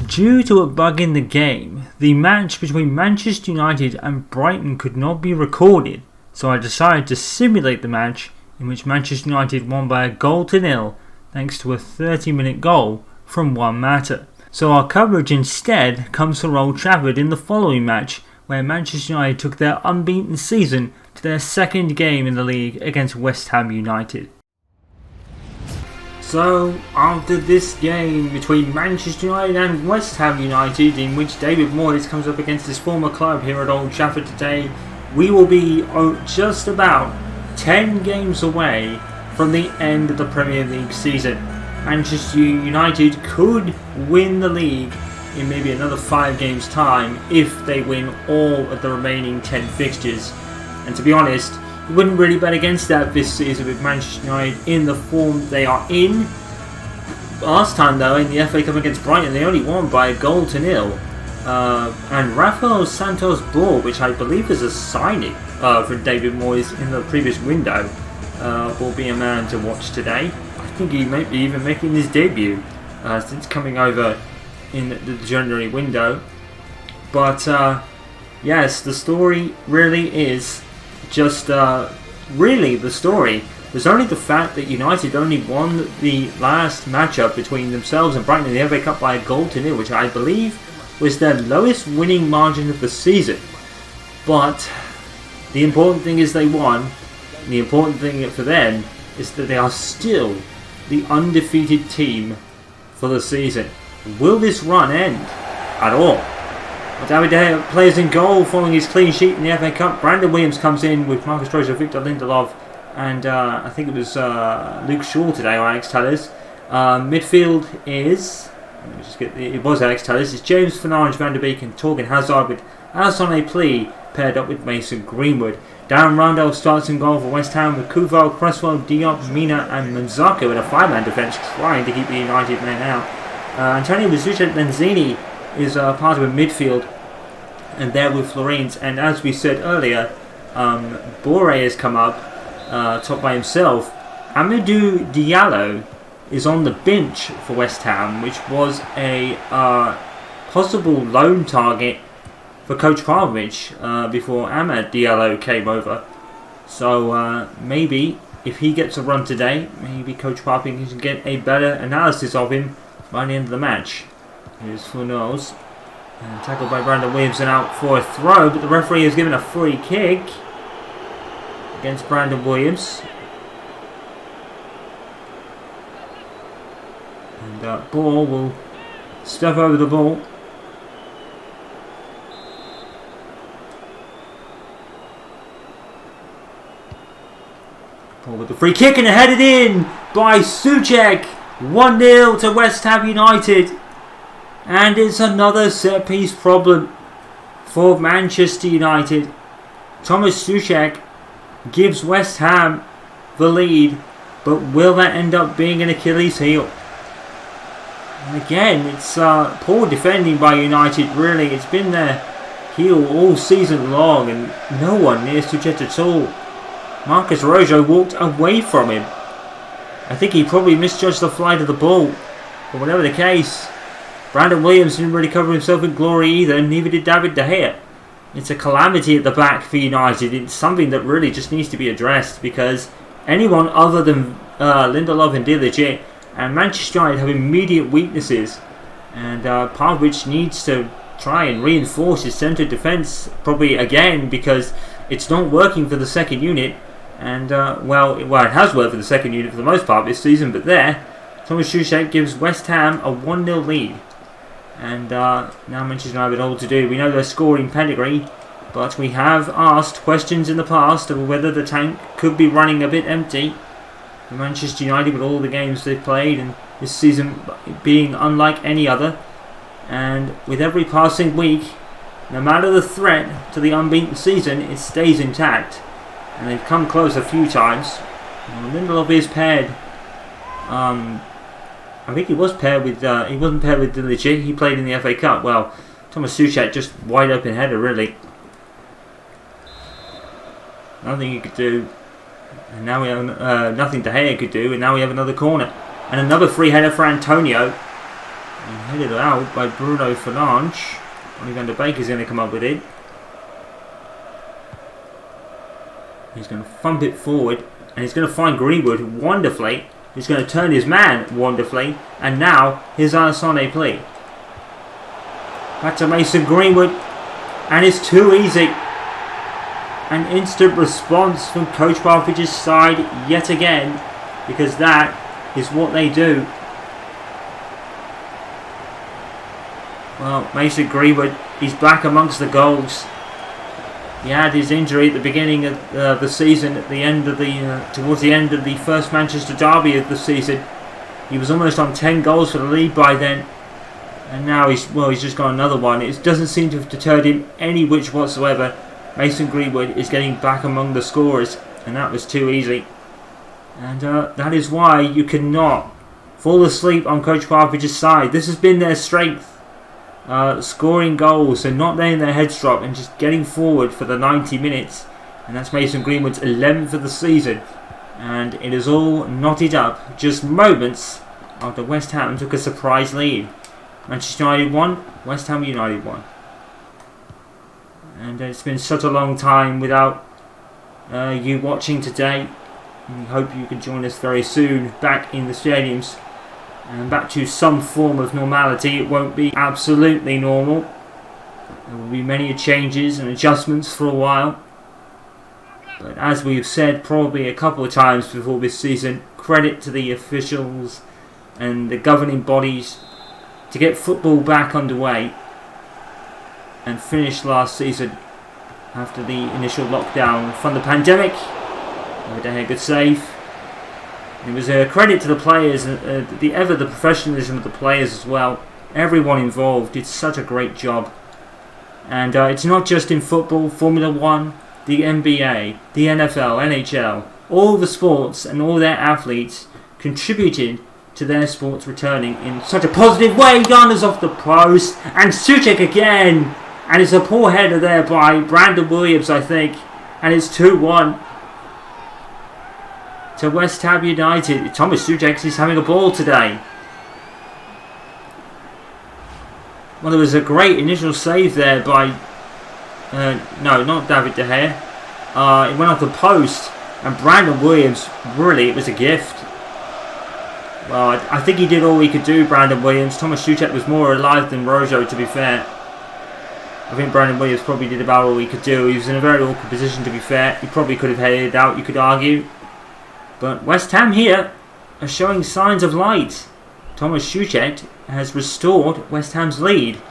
Due to a bug in the game, the match between Manchester United and Brighton could not be recorded, so I decided to simulate the match in which Manchester United won by a goal to nil thanks to a 30-minute goal from Juan Mata. So our coverage instead comes from Old Trafford in the following match, where Manchester United took their unbeaten season to their second game in the league against West Ham United. So, after this game between Manchester United and West Ham United, in which David Moyes comes up against his former club here at Old Trafford today, we will be just about 10 games away from the end of the Premier League season. Manchester United could win the league in maybe another 5 games time if they win all of the remaining 10 fixtures. And to be honest, you wouldn't really bet against that this season with Manchester United in the form they are in. Last time though, in the FA Cup against Brighton, they only won by a goal to nil. And Rafael Santos Ball, which I believe is a signing for David Moyes in the previous window, will be a man to watch today. I think he might be even making his debut since coming over in the January window. But yes, the story really is just the story was only the fact that United only won the last matchup between themselves and Brighton in the FA Cup by a goal to nil, which I believe was their lowest winning margin of the season. But the important thing is they won. And the important thing for them is that they are still the undefeated team for the season. Will this run end at all? David De Gea plays in goal following his clean sheet in the FA Cup. Brandon Williams comes in with Marcus Trojan, Victor Lindelof, and I think it was Luke Shaw today, or Alex Telles. Midfield is, it was Alex Telles. It's James Fernandes, Van der Beek, and Torgan Hazard with Alassane Plie paired up with Mason Greenwood. Darren Randall starts in goal for West Ham with Kuval, Cresswell, Diop, Mina, and Manzaka in a 5-man defence trying to keep the United men out. Antonio Mazzucci Lenzini is part of a midfield, and there with Florines. And as we said earlier, Bore has come up, top by himself. Amadou Diallo is on the bench for West Ham, which was a possible loan target for Coach Popovich before Amad Diallo came over. So maybe if he gets a run today, maybe Coach Popovich can get a better analysis of him by the end of the match. Here's Funos. And tackled by Brandon Williams and out for a throw, but the referee has given a free kick against Brandon Williams. And Ball will step over the ball. Ball with the free kick and headed in by Souček. 1-0 to West Ham United. And it's another set-piece problem for Manchester United. Thomas Souček gives West Ham the lead, but will that end up being an Achilles heel? And again, it's poor defending by United, really. It's been their heel all season long, and no one near Souček at all. Marcus Rojo walked away from him. I think he probably misjudged the flight of the ball. But whatever the case, Brandon Williams didn't really cover himself in glory either, and neither did David De Gea. It's a calamity at the back for United. It's something that really just needs to be addressed, because anyone other than Lindelof and De Ligt and Manchester United have immediate weaknesses, and Popovich needs to try and reinforce his centre defence probably again, because it's not working for the second unit. And well, it has worked for the second unit for the most part this season, but there, Thomas Souček gives West Ham a 1-0 lead. And now Manchester United have all to do. We know their scoring pedigree, but we have asked questions in the past of whether the tank could be running a bit empty. For Manchester United, with all the games they've played, and this season being unlike any other. And with every passing week, no matter the threat to the unbeaten season, it stays intact. And they've come close a few times. Lindelof is paired. I think he was paired with. He wasn't paired with De Ligt. He played in the FA Cup. Well, Thomas Souček just wide open header, really. Nothing he could do. And now we have nothing De Gea could do. And now we have another corner and another free header for Antonio. And headed out by Bruno Fernandes. Van der Beek is going to come up with it. He's going to thump it forward. And he's going to find Greenwood wonderfully. He's going to turn his man wonderfully. And now, here's Alassane play. Back to Mason Greenwood. And it's too easy. An instant response from Coach Popovich's side yet again. Because that is what they do. Well, Mason Greenwood, he's back amongst the goals. He had his injury at the beginning of the season, at the end of towards the end of the first Manchester derby of the season. He was almost on 10 goals for the league by then, and now he's just got another one. It doesn't seem to have deterred him any which whatsoever. Mason Greenwood is getting back among the scorers, and that was too easy. And that is why you cannot fall asleep on Coach Popovich's side. This has been their strength. Scoring goals and not letting their heads drop and just getting forward for the 90 minutes. And that's Mason Greenwood's 11th of the season. And it is all knotted up just moments after West Ham took a surprise lead. Manchester United won, West Ham United won. And it's been such a long time without you watching today. We hope you can join us very soon back in the stadiums. And back to some form of normality. It won't be absolutely normal. There will be many changes and adjustments for a while. But as we've said probably a couple of times before this season, credit to the officials and the governing bodies to get football back underway and finish last season after the initial lockdown from the pandemic. A good save. It was a credit to the players, the professionalism of the players as well. Everyone involved did such a great job. And it's not just in football, Formula 1, the NBA, the NFL, NHL. All the sports and all their athletes contributed to their sports returning in such a positive way. Garner's off the post. And Souček again. And it's a poor header there by Brandon Williams, I think. And it's 2-1. To West Ham United. Thomas Souček is having a ball today. Well, there was a great initial save there by... no, not David De Gea. It went off the post. And Brandon Williams, really, it was a gift. Well, I think he did all he could do, Brandon Williams. Thomas Souček was more alive than Rojo, to be fair. I think Brandon Williams probably did about all he could do. He was in a very awkward position, to be fair. He probably could have headed it out, you could argue. But West Ham here are showing signs of light. Thomas Souček has restored West Ham's lead.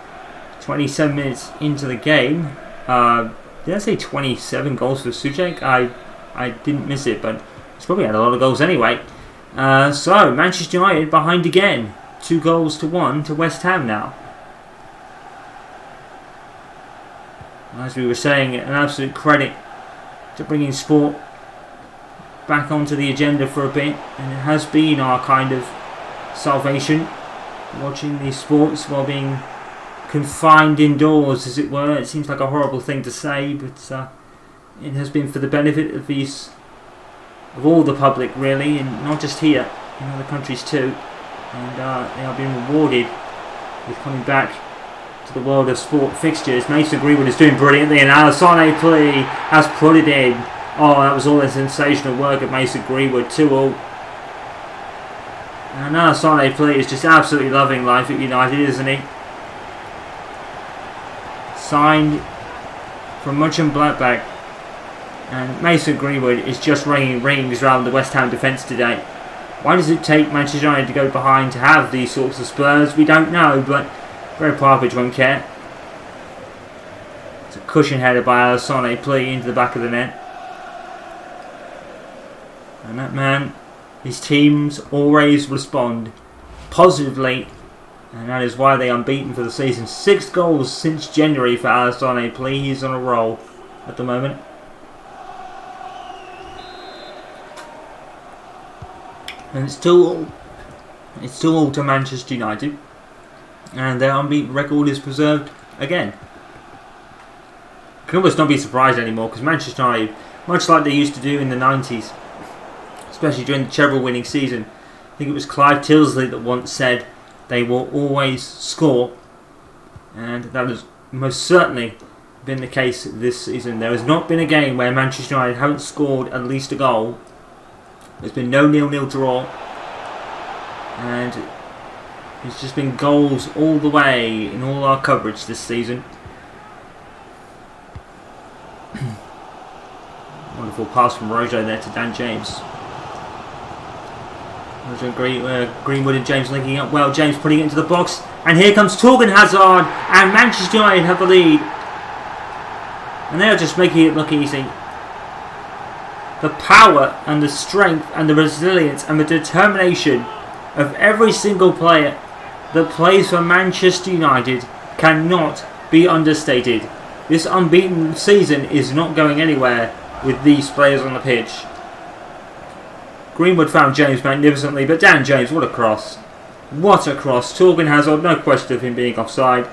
27 minutes into the game. Did I say 27 goals for Souček? I didn't miss it, but he's probably had a lot of goals anyway. So, Manchester United behind again. 2-1 to West Ham now. As we were saying, an absolute credit to bringing sport back onto the agenda for a bit, and it has been our kind of salvation, watching these sports while being confined indoors, as it were. It seems like a horrible thing to say, but it has been for the benefit of all the public, really, and not just here, in other countries too. And they are being rewarded with coming back to the world of sport fixtures. Mason Greenwood is doing brilliantly, and Alassane play has put it in. Oh, that was all a sensational work of Mason Greenwood, 2-2. And Alassane play is just absolutely loving life at United, isn't he? Signed from Mönchengladbach. And Mason Greenwood is just ringing rings around the West Ham defence today. Why does it take Manchester United to go behind to have these sorts of spurs? We don't know, but Gregg Popovich won't care. It's a cushion header by Alassane play into the back of the net. And that man, his teams always respond positively, and that is why they are unbeaten for the season. 6 goals since January for Alassane play. He's on a roll at the moment. And it's still all to Manchester United, and their unbeaten record is preserved again. Can almost not be surprised anymore, because Manchester United, much like they used to do in the 90s, especially during the treble winning season, I think it was Clive Tilsley that once said, they will always score, and that has most certainly been the case this season. There has not been a game where Manchester United haven't scored at least a goal. There's been no 0-0 draw, and it's just been goals all the way in all our coverage this season. Wonderful pass from Rojo there to Dan James. Greenwood and James linking up well. James putting it into the box, and here comes Torgan Hazard, and Manchester United have the lead, and they are just making it look easy. The power and the strength and the resilience and the determination of every single player that plays for Manchester United cannot be understated. This unbeaten season is not going anywhere with these players on the pitch. Greenwood found James magnificently, but Dan James, what a cross. What a cross. Torgan Hazard, no question of him being offside.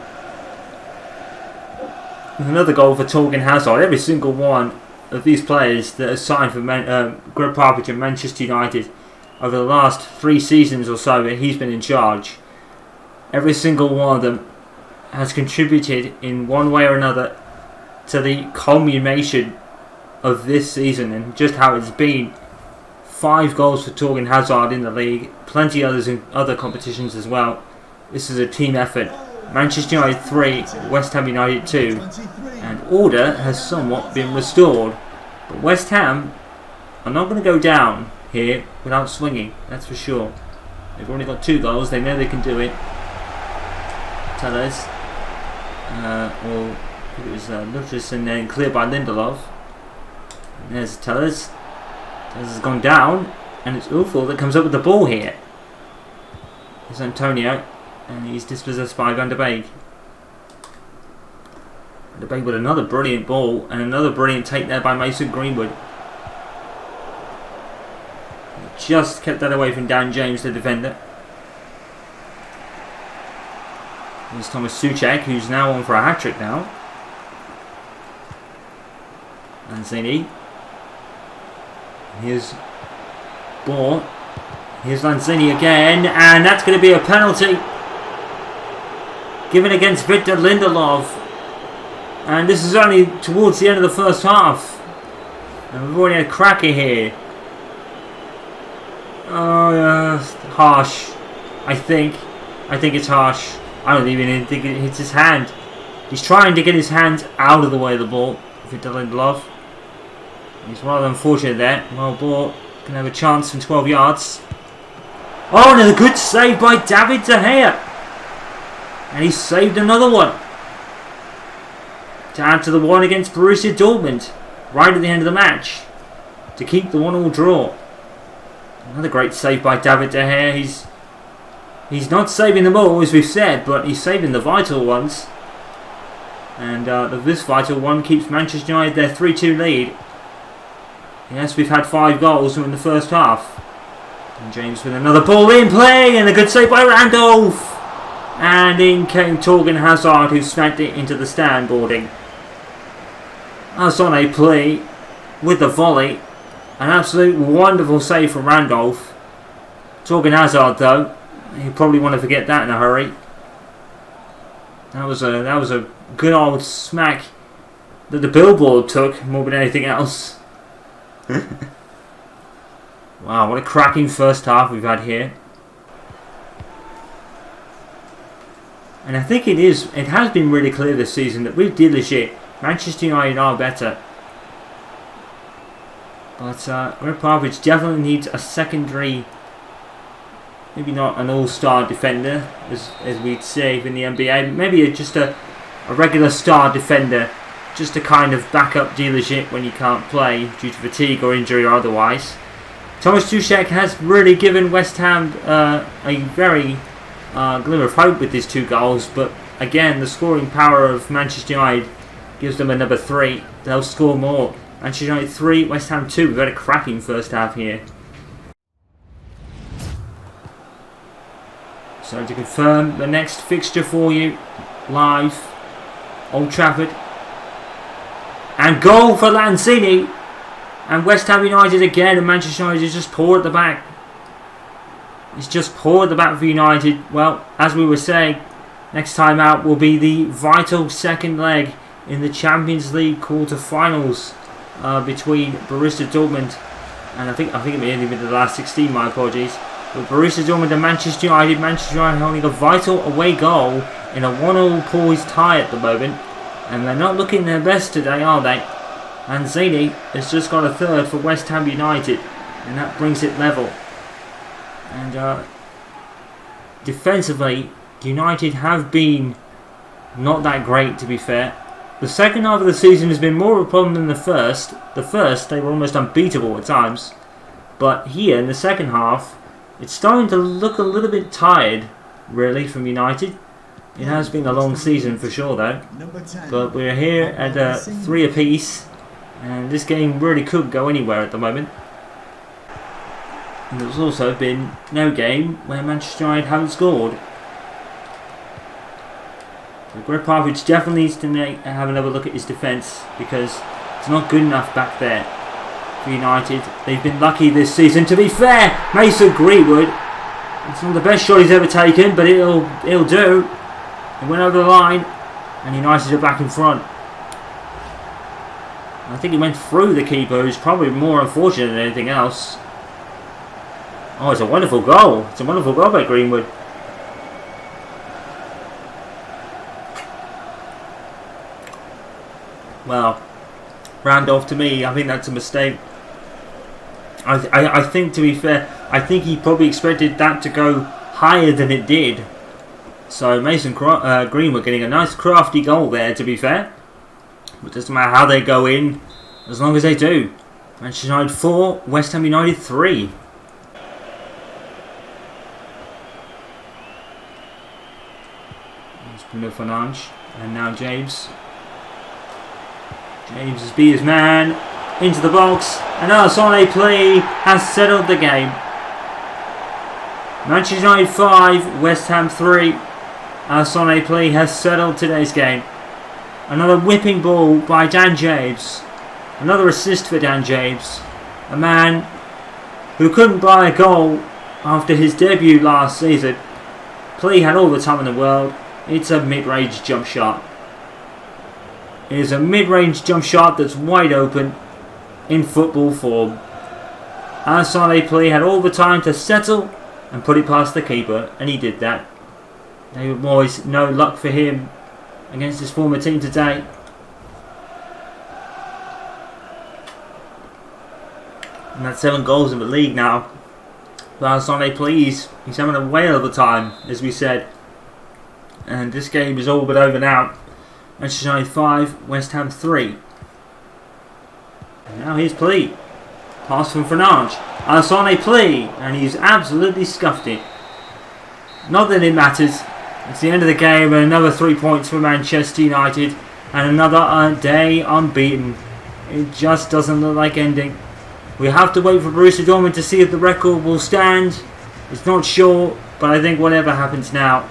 Another goal for Torgan Hazard. Every single one of these players that have signed for Gregg Popovich and Manchester United over the last 3 seasons or so that he's been in charge, every single one of them has contributed in one way or another to the culmination of this season and just how it's been. 5 goals for Torgan Hazard in the league, plenty others in other competitions as well. This is a team effort. Manchester United 3, West Ham United 2, and order has somewhat been restored. But West Ham are not going to go down here without swinging, that's for sure. They've already got 2 goals, they know they can do it. Tellez, or it was Lutus, and then cleared by Lindelof. And there's Tellez. Tellez has gone down, and it's Uful that comes up with the ball here. There's Antonio, and he's dispossessed by Van der Beek. Van der Beek with another brilliant ball, and another brilliant take there by Mason Greenwood. He just kept that away from Dan James, the defender. There's Thomas Souček, who's now on for a hat-trick now. Lanzini. Here's ball. Here's Lanzini again, and that's going to be a penalty given against Victor Lindelof. And this is only towards the end of the first half, and we've already had a cracker here. Oh, harsh. I think it's harsh. I don't even think it hits his hand. He's trying to get his hands out of the way of the ball, Victor Lindelof. He's rather unfortunate there. Well, ball can have a chance from 12 yards. Oh, and a good save by David De Gea. And he's saved another one to add to the one against Borussia Dortmund right at the end of the match to keep the 1-1 draw. Another great save by David De Gea. He's not saving them all, as we've said, but he's saving the vital ones. And this vital one keeps Manchester United their 3-2 lead. Yes, we've had 5 goals in the first half. And James with another ball in play, and a good save by Randolph. And in came Torgan Hazard, who snagged it into the stand boarding. That's on a play with the volley. An absolute wonderful save from Randolph. Torgan Hazard, though, you probably want to forget that in a hurry. That was a good old smack that the billboard took more than anything else. Wow, what a cracking first half we've had here. And I think it has been really clear this season that with dealership, Manchester United are better. But Gregg Popovich definitely needs a secondary, maybe not an all-star defender, as we'd say in the NBA, but maybe just a regular star defender, just to kind of back up dealership when you can't play due to fatigue or injury or otherwise. Thomas Souček has really given West Ham a very glimmer of hope with his 2 goals, but again, the scoring power of Manchester United gives them a number 3. They'll score more. Manchester United 3, West Ham 2. We've had a cracking first half here. So to confirm the next fixture for you, live, Old Trafford. And goal for Lanzini. And West Ham United again, and Manchester United is just poor at the back. It's just poor at the back for United. Well, as we were saying, next time out will be the vital second leg in the Champions League quarter-finals between Borussia Dortmund and I think it may only be the last 16. My apologies. But Borussia Dortmund and Manchester United. Manchester United holding a vital away goal in a 1-1 poised tie at the moment, and they're not looking their best today, are they? And Zini has just got a third for West Ham United, and that brings it level. And defensively, United have been not that great, to be fair. The second half of the season has been more of a problem than the first. The first, they were almost unbeatable at times. But here, in the second half, it's starting to look a little bit tired, really, from United. It has been a long season for sure, though. But we're here at 3 apiece, and this game really could go anywhere at the moment. And there's also been no game where Manchester United haven't scored. So Gregg Popovich definitely needs to have another look at his defence, because it's not good enough back there for United. They've been lucky this season, to be fair. Mason Greenwood, it's not the best shot he's ever taken, but it'll do. It went over the line, and United are back in front. I think it went through the keeper, who's probably more unfortunate than anything else. Oh, it's a wonderful goal. It's a wonderful goal by Greenwood. Well, Randolph, to me, I think that's a mistake. I think, to be fair, I think he probably expected that to go higher than it did. So Mason Greenwood getting a nice crafty goal there, to be fair. But it doesn't matter how they go in, as long as they do. Manchester United 4, West Ham United 3. There's Bruno Fernandes, and now James. James has beat his man into the box, and Arsene Plea has settled the game. Manchester United 5, West Ham 3. Arsene Plea has settled today's game. Another whipping ball by Dan James. Another assist for Dan James. A man who couldn't buy a goal after his debut last season. Plea had all the time in the world. It's a mid-range jump shot. It is a mid-range jump shot that's wide open in football form. Arsene Plea had all the time to settle and put it past the keeper, and he did that. David Moyes, no luck for him against his former team today. And that's 7 goals in the league now. But Arsene Plea, he's having a whale of a time, as we said. And this game is all but over now. Manchester United 5, West Ham 3. And now here's Plea. Pass from Fernandes. Arsene Plea, and he's absolutely scuffed it. Not that it matters. It's the end of the game, and another 3 points for Manchester United, and another day unbeaten. It just doesn't look like ending. We have to wait for Borussia Dortmund to see if the record will stand. It's not sure, but I think whatever happens now,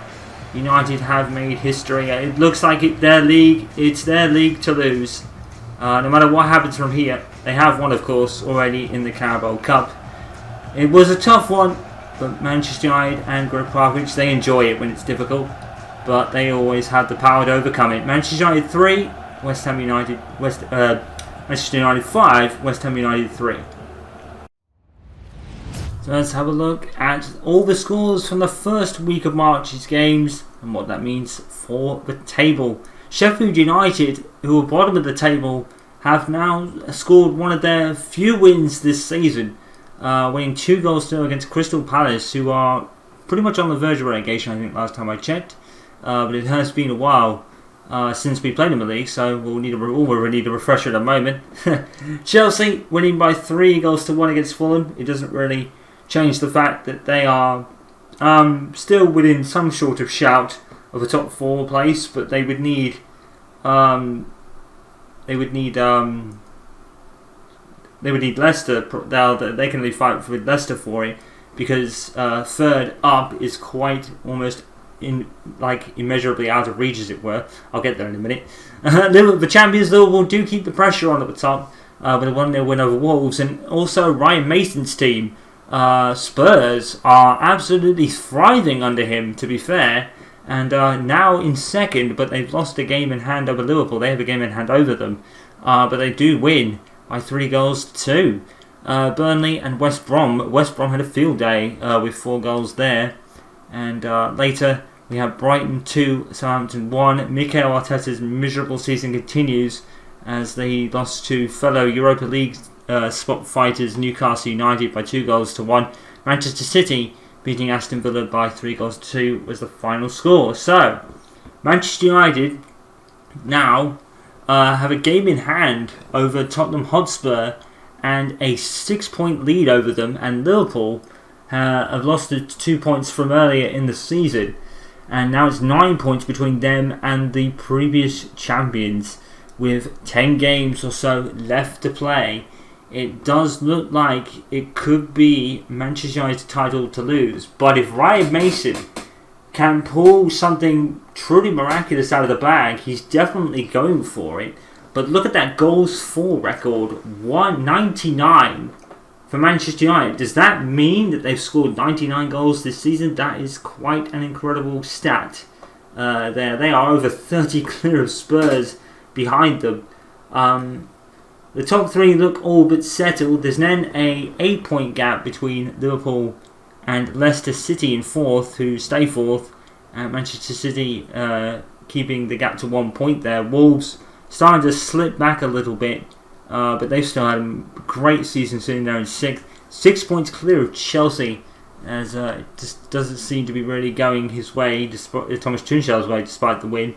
United have made history. It looks like it's their league to lose. No matter what happens from here, they have won, of course, already in the Carabao Cup. It was a tough one, but Manchester United and Gregg Popovich, they enjoy it when it's difficult, but they always have the power to overcome it. Manchester United 3, Manchester United 5, West Ham United 3. So let's have a look at all the scores from the first week of March's games and what that means for the table. Sheffield United, who are bottom of the table, have now scored one of their few wins this season, winning 2-0 against Crystal Palace, who are pretty much on the verge of relegation, I think, last time I checked. But it has been a while since we played in the league, so we'll need a refresher at the moment. Chelsea winning by 3-1 against Fulham. It doesn't really change the fact that they are still within some sort of shout of a top 4 place, but they would need Leicester. They can only fight with Leicester for it, because third up is quite almost immeasurably out of reach, as it were. I'll get there in a minute. The champions Liverpool do keep the pressure on at the top with a 1-0 win over Wolves, and also Ryan Mason's team Spurs are absolutely thriving under him, to be fair, and are now in second, but they've lost a game in hand over Liverpool. They have a game in hand over them, but they do win by 3-2. Burnley and West Brom. West Brom had a field day with 4 goals there, and later we have Brighton 2, Southampton 1. Mikel Arteta's miserable season continues as they lost to fellow Europa League spot fighters Newcastle United by 2-1. Manchester City beating Aston Villa by 3-2 was the final score. So, Manchester United now have a game in hand over Tottenham Hotspur and a 6-point lead over them, and Liverpool have lost the 2 points from earlier in the season, and now it's 9 points between them and the previous champions with 10 games or so left to play. It does look like it could be Manchester United's title to lose, but if Ryan Mason can pull something truly miraculous out of the bag, he's definitely going for it. But look at that goals for record, 199 for Manchester United. Does that mean that they've scored 99 goals this season? That is quite an incredible stat. There, they are over 30 clear of Spurs behind them. The top 3 look all but settled. There's then a 8-point gap between Liverpool and Leicester City in 4th, who stay 4th, and Manchester City keeping the gap to 1 point there. Wolves starting to slip back a little bit, but they've still had a great season sitting there in 6th. 6 points clear of Chelsea, as it just doesn't seem to be really going his way, despite Thomas Tuchel's way, despite the win.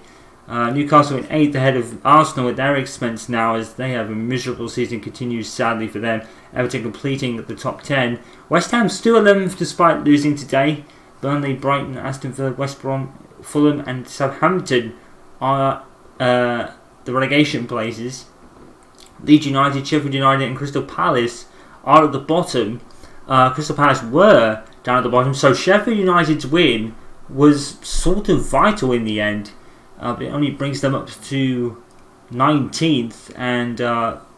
Newcastle in 8th ahead of Arsenal at their expense now, as they have a miserable season continues sadly for them. Everton completing the top 10. West Ham still 11th despite losing today. Burnley, Brighton, Aston Villa, West Brom, Fulham and Southampton are the relegation places. Leeds United, Sheffield United and Crystal Palace are at the bottom. Crystal Palace were down at the bottom, so Sheffield United's win was sort of vital in the end. But it only brings them up to 19th and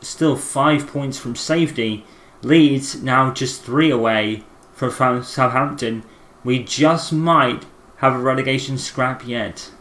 still 5 points from safety. Leeds now just 3 away from Southampton. We just might have a relegation scrap yet.